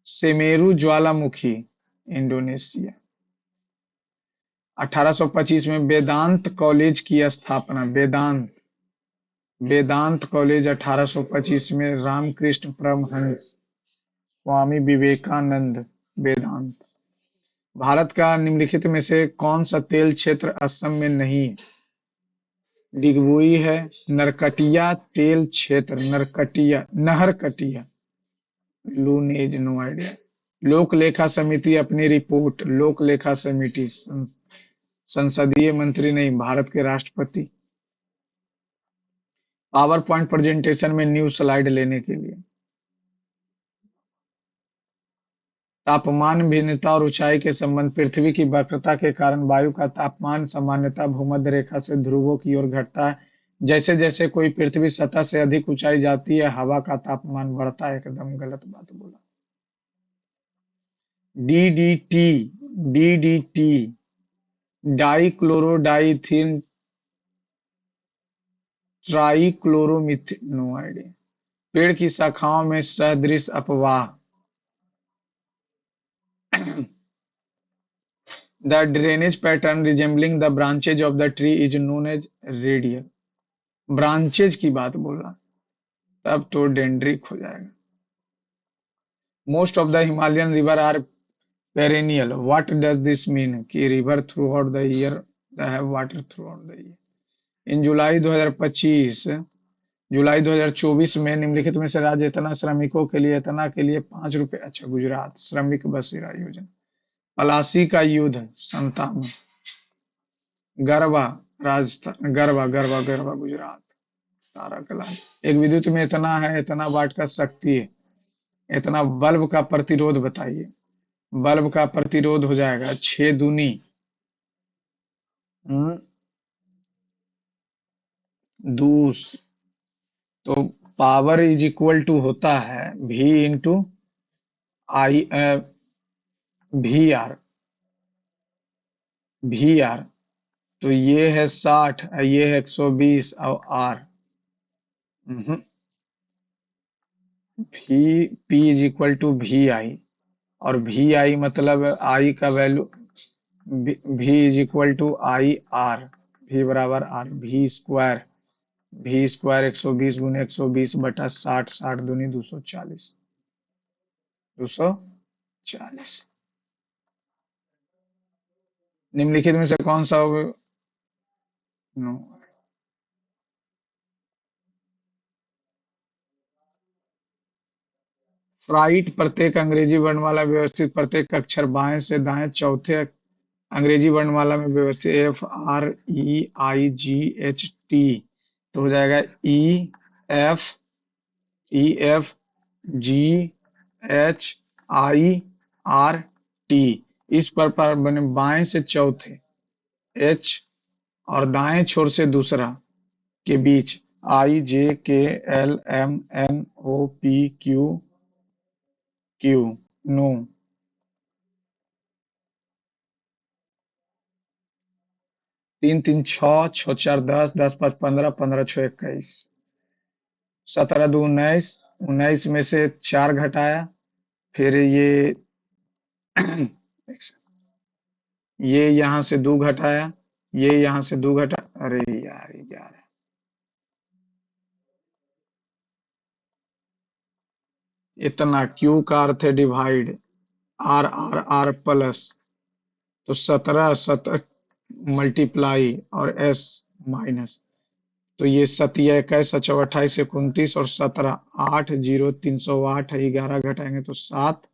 [SPEAKER 1] सेमेरू ज्वालामुखी, इंडोनेशिया। 1825 में वेदांत कॉलेज की स्थापना। वेदांत कॉलेज 1825 में। रामकृष्ण परमहंस, स्वामी विवेकानंद। वेदांत। भारत का निम्नलिखित में से कौन सा तेल क्षेत्र असम में नहीं है? डिगबोई है। नरकटिया तेल क्षेत्र, नहरकटिया। लूनेज, no idea. लोक लेखा समिति अपनी रिपोर्ट। लोक लेखा समिति संसदीय मंत्री नहीं, भारत के राष्ट्रपति। पावर पॉइंट प्रेजेंटेशन में न्यू स्लाइड लेने के लिए। तापमान भिन्नता और ऊंचाई के संबंध। पृथ्वी की वक्रता के कारण वायु का तापमान सामान्यतः भूमध्य रेखा से ध्रुवों की ओर घटता है। जैसे जैसे कोई पृथ्वी सतह से अधिक ऊंचाई जाती है, हवा का तापमान बढ़ता है। एकदम गलत बात बोला। DDT, DDT dichlorodiethene trichloromethane, no idea. पेड़ की शाखाओं में सदृश अपवाह। The drainage pattern resembling the branches of the tree is known as radial। Branches की बात बोल रहा, तब तो डेंड्रिक हो जाएगा। Most of the Himalayan river are perennial. What does this mean? कि river throughout the year, they have water throughout the year. इन जुलाई 2024 में निम्नलिखित में से राज्य इतना श्रमिकों के लिए, इतना के लिए ₹5। अच्छा, गुजरात श्रमिक बसेरा योजना। पलासी का युद्ध 57। गरबा, राजस्थान। गरबा गुजरात। तारा कलाम। एक विद्युत में इतना है, इतना वाट का शक्ति है, इतना बल्ब का प्रतिरोध बताइए। बल्ब का प्रतिरोध हो जाएगा 6 दूनी, 2। तो पावर इज इक्वल टू होता है V इंटू आई, VR। VR तो ये है 60, ये है 120 और R। P is equal to VI। और VI मतलब I का value, V is equal to IR। V बराबर R। V स्क्वायर 120 गुने 120 बटा 60, 60 दूनी 240, 240। निम्नलिखित में से कौन सा नो? फ्राइट प्रत्येक अंग्रेजी वर्णमाला व्यवस्थित प्रत्येक अक्षर बाएं से दाएं चौथे अंग्रेजी वर्णमाला में व्यवस्थित। FREIGHT तो हो जाएगा EF, GHIRT। इस पर बने बाएं से चौथे H और दाएं छोर से दूसरा के बीच IJKLMNOPQ नो। 3 3 6, 6 4 10, 10 5 15, 15 6 21, 17 2 19, 19 में से 4 घटाया, फिर ये यहाँ से 2 घटाया, ये यहाँ से 2 घटा, अरे यार ये क्या है। इतना क्यू का अर्थ है divide, R R R plus, तो 17 17 मल्टीप्लाई और एस माइनस, तो ये सतिया 21 सचौ 28 29 और 17 8 0 308 है, 11 घटाएंगे तो 7।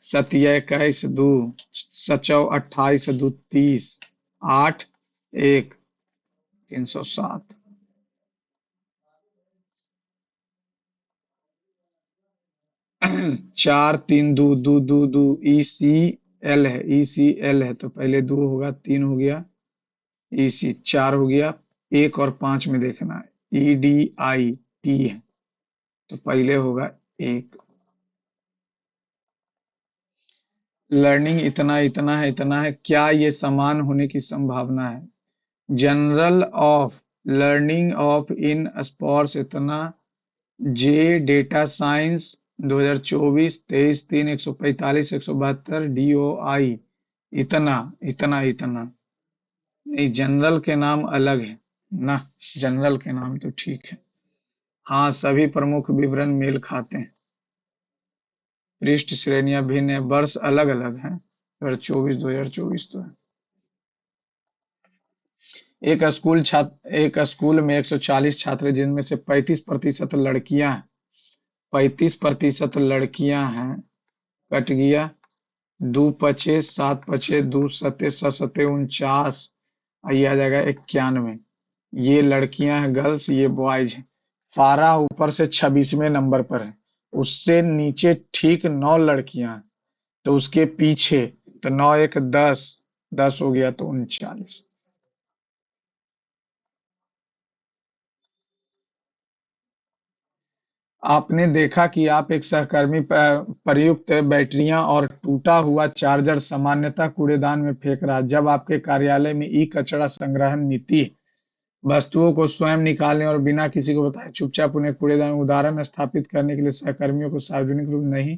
[SPEAKER 1] सतिया 21 दो, सचौ 28 दो 30, 8 1 307। 4 3 दो दो दो दो, ई सी एल है, ई सी एल है तो पहले 2 होगा, 3 हो गया, ई सी 4 हो गया, 1 और 5 में देखना है, ई डी आई टी है तो पहले होगा 1। लर्निंग इतना इतना है, इतना है, क्या ये समान होने की संभावना है? General of learning of in sports इतना, जे डेटा साइंस 2024 23 3 145 172 डी ओ आई इतना इतना इतना। नहीं, जनरल के नाम अलग है ना, जनरल के नाम तो ठीक है। हाँ, सभी प्रमुख विवरण मेल खाते हैं। पृष्ठ श्रेणियां भिन्न है, वर्ष अलग अलग हैं, 2024 2024 तो है। एक स्कूल में 140 छात्र हैं, जिनमें से 35% लड़कियां हैं, 35% लड़कियां हैं, कट गया, दो पचे सात पचे दो सते सते 49, ये आ जाएगा 91। ये लड़कियां हैं गर्ल्स, ये बॉयज हैं। फारा ऊपर से 26वें नंबर पर है, उससे नीचे ठीक 9 लड़कियां हैं, तो उसके पीछे, तो 9 1 10, 10 हो गया तो 39। आपने देखा कि आप एक सहकर्मी प्रयुक्त बैटरियां और टूटा हुआ चार्जर सामान्यतः कूड़ेदान में फेंक रहा है। जब आपके कार्यालय में ई कचरा संग्रहण नीति वस्तुओं को स्वयं निकालने और बिना किसी को बताए चुपचाप उन्हें कूड़ेदान में उदाहरण स्थापित करने के लिए सहकर्मियों को सार्वजनिक रूप नहीं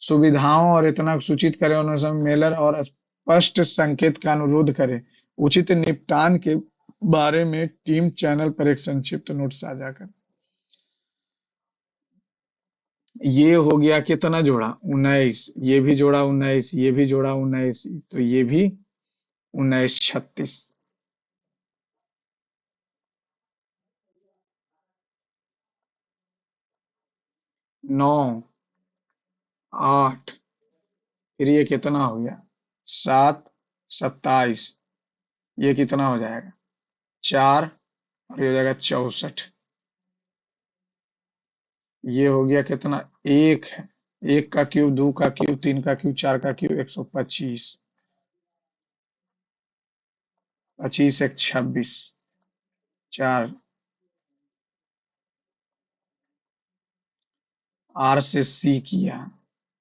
[SPEAKER 1] सुविधाओं और इतना सूचित करें और उन्हें मेलर और स्पष्ट संकेत का अनुरोध करें। उचित निपटान के बारे में टीम चैनल पर एक संक्षिप्त नोट साझा करें। ये हो गया कितना जोड़ा, 19, ये भी जोड़ा 19, ये भी जोड़ा 19, तो ये भी 19 36। 9 8, फिर ये कितना हो गया, 7 27, ये कितना हो जाएगा 4, और ये हो जाएगा 64। ये हो गया कितना, एक है, एक का क्यूब, दो का क्यूब, तीन का क्यूब, चार का क्यूब, 125, 25 एक 26, 4, आर से सी किया,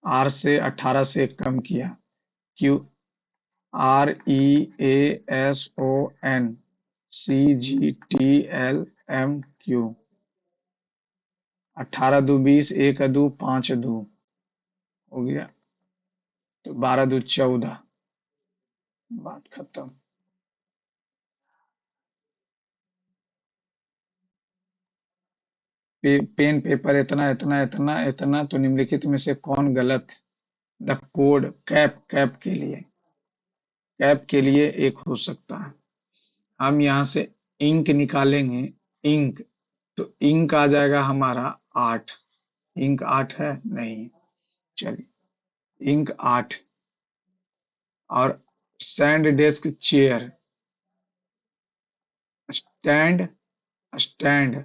[SPEAKER 1] आर से 18 से एक कम किया, Q R E A S O N C G T L M Q, 18 दो 20, एक दो 5 दो हो गया, तो 12 दो 14, बात खत्म। पेन पेपर इतना इतना इतना इतना, तो निम्नलिखित में से कौन गलत है? द कोड कैप के लिए एक हो सकता है। हम यहाँ से इंक निकालेंगे, इंक, तो इंक आ जाएगा हमारा 8, इंक 8 है नहीं, चलिए इंक 8, और sand desk chair, stand stand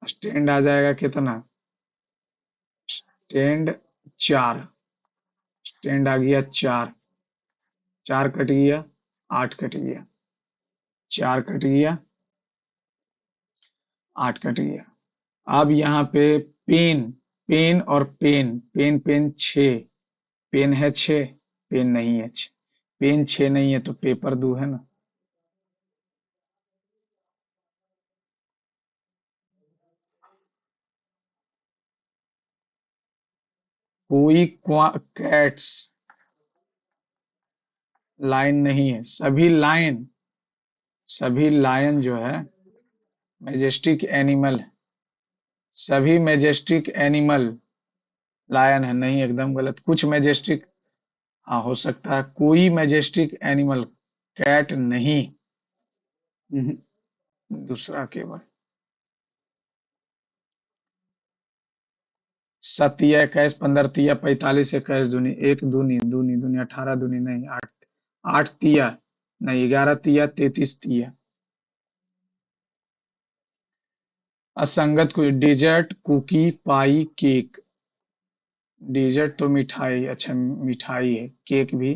[SPEAKER 1] stand आ जाएगा कितना, स्टैंड 4, स्टैंड आ गया 4, 4 कट गया, 8 कट गया, 4 कट गया, 8 कट गया। अब यहाँ पे पेन, पेन और पेन, पेन पेन 6, पेन है 6, पेन नहीं है 6, पेन 6 नहीं है तो पेपर 2 है ना। कोई कैट्स, लाइन नहीं है, सभी लायन जो है मैजेस्टिक एनिमल है। सभी मैजेस्टिक एनिमल लायन है नहीं, एकदम गलत। कुछ मैजेस्टिक, हाँ हो सकता है कोई मैजेस्टिक एनिमल, कैट नहीं। हम्म, दूसरा केवल। सतिया 21 15 तिया 45 21 दूनी एक दूनी दूनी दूनी 18 दूनी नहीं 8, 8 तिया नहीं 11 तिया 33 तिया। असंगत कुछ, डेजर्ट कुकी पाई केक। डेजर्ट तो मिठाई, अच्छा मिठाई है, केक भी।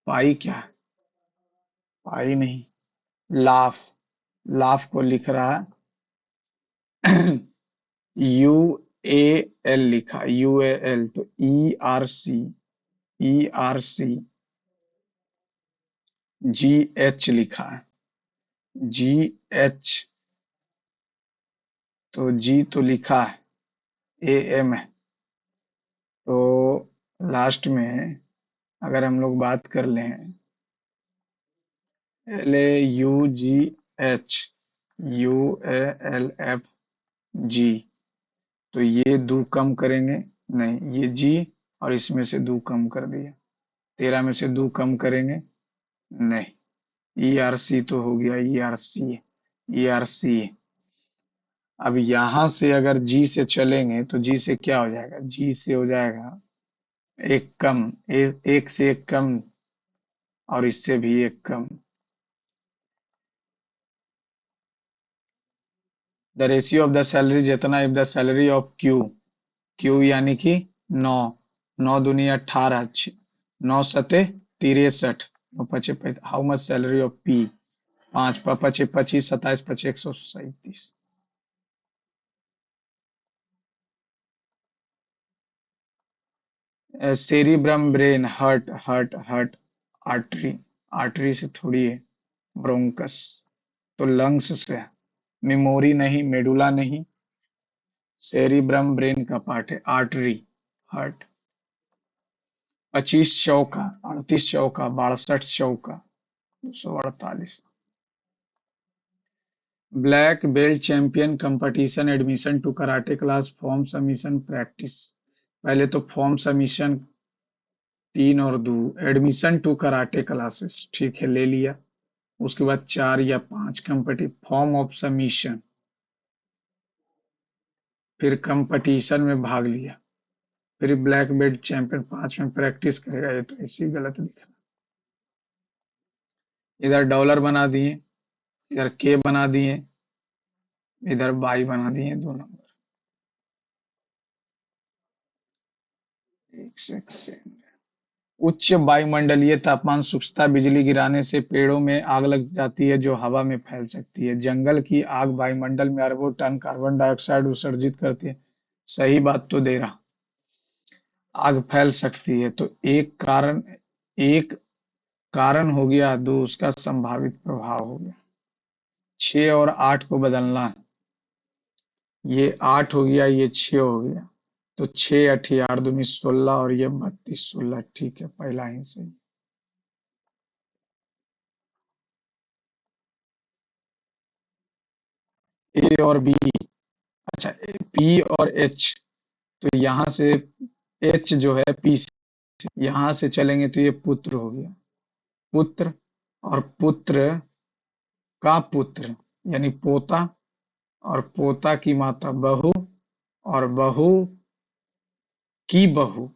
[SPEAKER 1] पाई क्या है? पाई नहीं। लाफ, लाफ को लिख रहा है यू ए एल लिखा, यू ए एल तो E R C, E R C. G H लिखा है, जी एच, तो जी तो लिखा है, ए एम है। तो लास्ट में अगर हम लोग बात कर लें, L A you ji H, you A L F G, तो ये दो कम करेंगे, नहीं ये जी, और इसमें से दो कम कर दिया, 13 में से दो कम करेंगे, नहीं। ई आर सी तो हो गया, ई आर सी, ई आर सी। अब यहां से अगर जी से चलेंगे तो जी से क्या हो जाएगा, जी से हो जाएगा एक कम, एक से एक कम, और इससे भी एक कम। The ratio of the salary जितना if the salary of Q, Q यानी कि 9, 9 दूनी 18, 9 सते 63, 9 पचे how much salary of P, 5 पचे 25, 27 पचे 137। Cerebrum brain, heart heart heart, artery, artery से थोड़ी है। ब्रोंकस तो लंग्स से है। मेमोरी नहीं, मेडुला नहीं, सेरिब्रम ब्रेन का पार्ट है, आर्टरी, हार्ट। 25 चौका, 38 चौका, 62 चौका, 248। Black belt champion competition admission to karate class form submission practice. पहले तो फॉर्म सबमिशन 3 और 2, एडमिशन टू कराटे क्लासेस ठीक है ले लिया। उसके बाद 4 या 5 कंपटी फॉर्म ऑफ सबमिशन, फिर कंपटीशन में भाग लिया, फिर ब्लैक बेल्ट चैंपियन 5 में प्रैक्टिस करेगा। ये तो ऐसी गलत लिखा, इधर डॉलर बना दिए, इधर के बना दिए, इधर बाई बना दिए, 2 नंबर। एक सेकंड। उच्च वायुमंडलीय तापमान सूखता बिजली गिराने से पेड़ों में आग लग जाती है जो हवा में फैल सकती है। जंगल की आग वायुमंडल में अरबों टन कार्बन डाइऑक्साइड उत्सर्जित करती है। सही बात तो दे रहा, आग फैल सकती है तो एक कारण हो गया, दो उसका संभावित प्रभाव हो गया। 6 और 8 को बदलना है, ये 8 हो गया, ये 6 हो गया, तो 6 8 8 दूनी 16 और ये 32 16, ठीक है पहला ही सही। ए और बी, अच्छा पी और एच, तो यहाँ से एच जो है पी से, यहाँ से चलेंगे तो ये पुत्र हो गया, पुत्र, और पुत्र का पुत्र यानी पोता, और पोता की माता बहू, और बहू की बहू,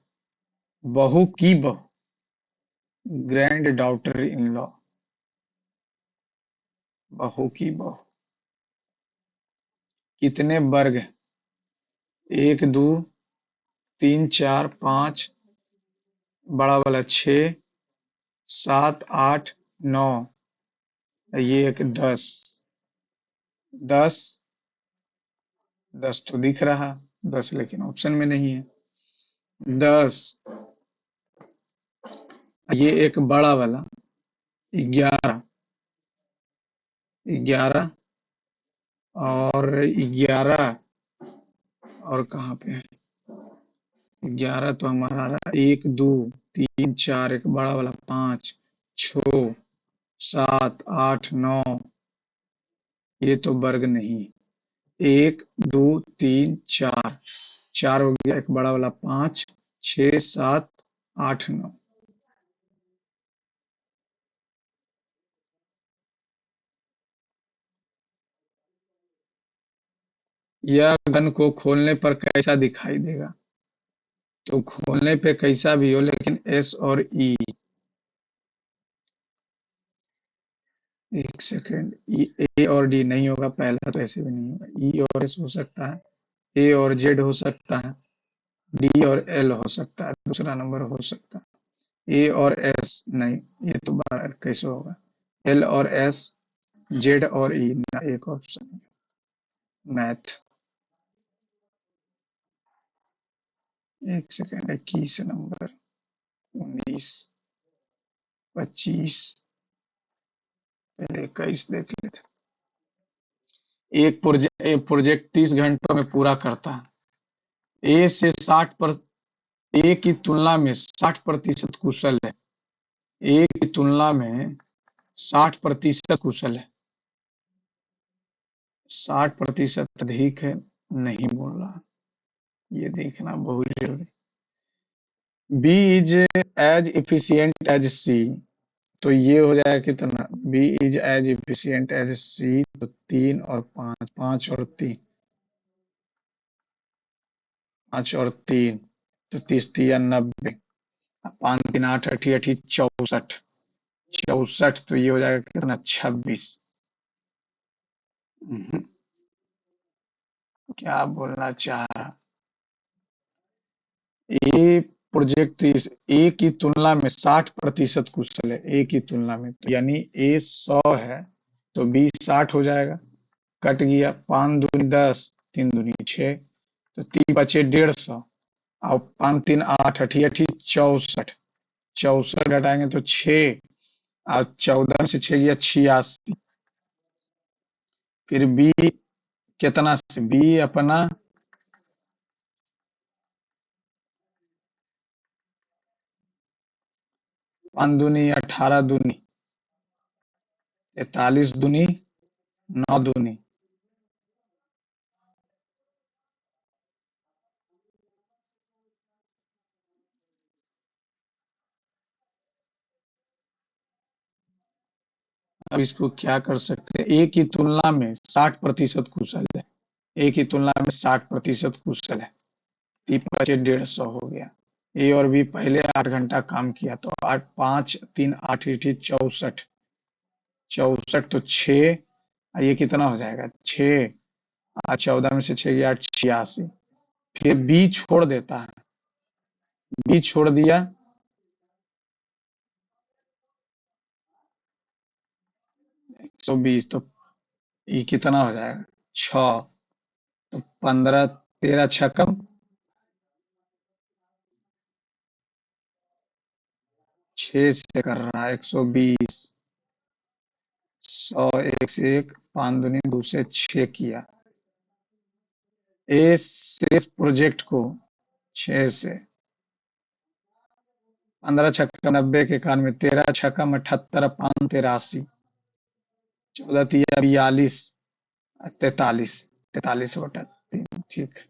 [SPEAKER 1] बहू की बहू, ग्रैंड डॉटर इन लॉ, बहू की बहू। कितने वर्ग? एक दो तीन चार पाँच, बड़ा वाला 6 7 8 9, ये एक 10, 10, 10 तो दिख रहा, 10 लेकिन ऑप्शन में नहीं है। 10, ये एक बड़ा वाला 11, 11, और 11, और कहाँ पे है 11, तो हमारा आ रहा 1 2 3 4, एक बड़ा वाला 5 छ, सात, आठ, नौ, ये तो वर्ग नहीं। एक, दो, तीन, चार, चार हो गया, एक बड़ा वाला पांच, छ, सात, आठ, नौ। यह घन को खोलने पर कैसा दिखाई देगा? तो खोलने पे कैसा भी हो, लेकिन एस और ई, एक सेकेंड, ई, ए और डी नहीं होगा, पहला तो ऐसे भी नहीं होगा, ई और एस हो सकता है, ए और जेड हो सकता है, डी और एल हो सकता है, दूसरा नंबर हो सकता है, ए और एस नहीं, ये तो बार कैसे होगा, एल और एस, जेड और ई ना, एक ऑप्शन। मैथ, एक सेकेंड, 21 नंबर, 19, 25, पहले 21 देख लेते। एक प्रोजेक्ट 30 घंटों में पूरा करता है, ए से 60 ए की तुलना में 60% कुशल है, ए की तुलना में 60% कुशल है, 60% अधिक है, नहीं बोल रहा, ये देखना बहुत जरूरी। B is as efficient as C, तो ये हो जाएगा कितना, B is as efficient as C, तो 3 और 5, 5 और 3, 5 और 3, तो 30 या 90, 5 3 8 8 8 64, 64, तो ये हो जाएगा कितना, 26। क्या बोलना चाह रहा, ए प्रोजेक्ट इस ए की तुलना में 60% कुशल है, ए की तुलना में, तो यानी ए 100 है, तो बी 60 हो जाएगा, कट गया, 5 दूनी 10, 3 दूनी 6, तो 3 बचे 150, और 5 3 8 अठी अठी 64, 64 घटाएंगे तो 6, और 14 में से 6 गया 86, फिर बी कितना से, बी अपना 5 दूनी 18 दूनी, 43 दूनी 9 दूनी, अब इसको क्या कर सकते हैं, ए की तुलना में 60% कुशल है, ए की तुलना में 60% कुशल है, 3 बचे 150 हो गया, ए और बी पहले 8 घंटा काम किया, तो 8 5 3 8 8 64, 64 तो 6, ये कितना हो जाएगा, 6, 14 में से 6 गया 86, फिर बी छोड़ देता है, बी छोड़ दिया, 120, तो ये कितना हो जाएगा, 6, तो 15 13 छकम 6 से कर रहा है, 120, 100, एक से एक, 5 दूनी 2 से 6 किया, ए शेष प्रोजेक्ट को 6 से, 15 छक्का 90 के 91, 13 छक्का 78, 5 13 80, 14 तिया 42, 43, 43/3, ठीक।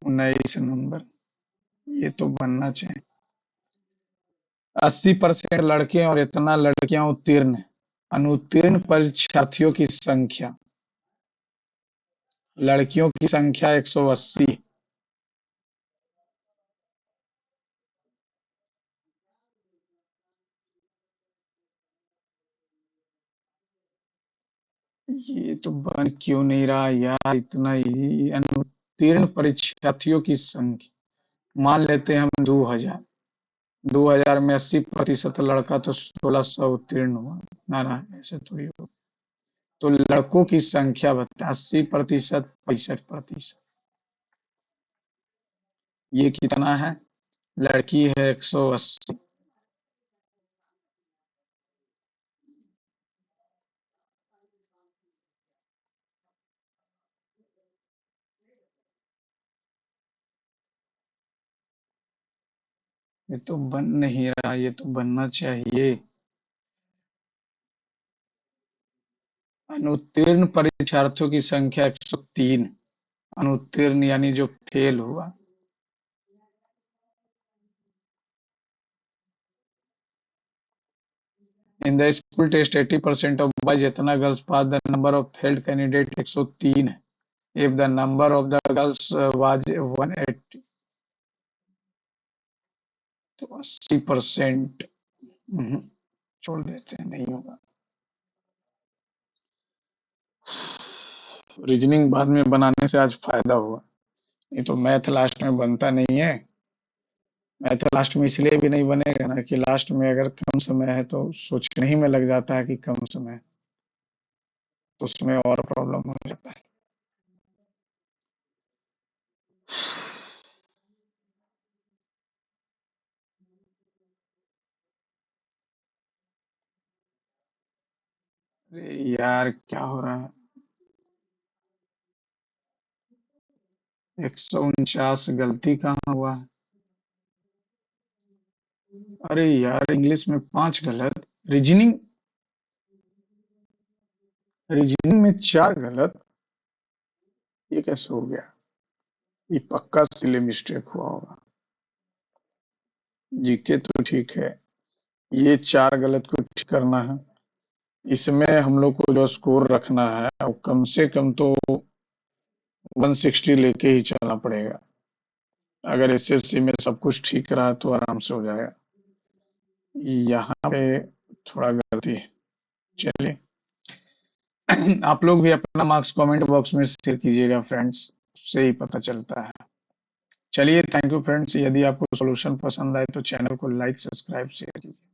[SPEAKER 1] 19 नंबर, ये तो बनना चाहिए। 80% लड़के और इतना लड़कियां उत्तीर्ण हैं। अनुत्तीर्ण परीक्षार्थियों की संख्या, लड़कियों की संख्या 180, ये तो बन क्यों नहीं रहा यार, इतना इजी, अनुत्तीर्ण परीक्षार्थियों की संख्या, मान लेते हैं हम 2000, 2000 में 80% लड़का, तो 1600 उत्तीर्ण हुआ, ना ना ऐसे थोड़ी हो, तो लड़कों की संख्या बता, 80%, 65%, ये कितना है, लड़की है 180, ये तो बन नहीं रहा, ये तो बनना चाहिए। अनुत्तीर्ण परीक्षार्थियों की संख्या 103। अनुत्तीर्ण यानी जो फेल हुआ। In the school test 80% of boys इतना girls pass the number of failed candidate 103 है। If the number of the girls was 180 तो 80%। छोड़ देते हैं, नहीं होगा। रीजनिंग बाद में बनाने से आज फायदा हुआ। नहीं तो मैथ लास्ट में बनता नहीं है। मैथ लास्ट में इसलिए भी नहीं बनेगा ना कि लास्ट में अगर कम समय है तो सोचने ही में लग जाता है कि कम समय है, तो उसमें और प्रॉब्लम हो जाता है। अरे यार क्या हो रहा है। 149 गलती कहाँ हुआ है। अरे यार इंग्लिश में 5 गलत। रीजनिंग रीजनिंग में 4 गलत। ये कैसे हो गया। ये पक्का सिली मिस्टेक हुआ होगा। जीके तो ठीक है, ये 4 गलत को ठीक करना है। इसमें हम लोग को जो स्कोर रखना है वो कम से कम तो 160 लेके ही चलना पड़ेगा। अगर एसएससी में सब कुछ ठीक रहा तो आराम से हो जाएगा। यहाँ पे थोड़ा गलती है। चलिए, आप लोग भी अपना मार्क्स कमेंट बॉक्स में शेयर कीजिएगा फ्रेंड्स, उससे ही पता चलता है। चलिए, थैंक यू फ्रेंड्स। यदि आपको सॉल्यूशन पसंद आए तो चैनल को लाइक सब्सक्राइब शेयर कीजिए।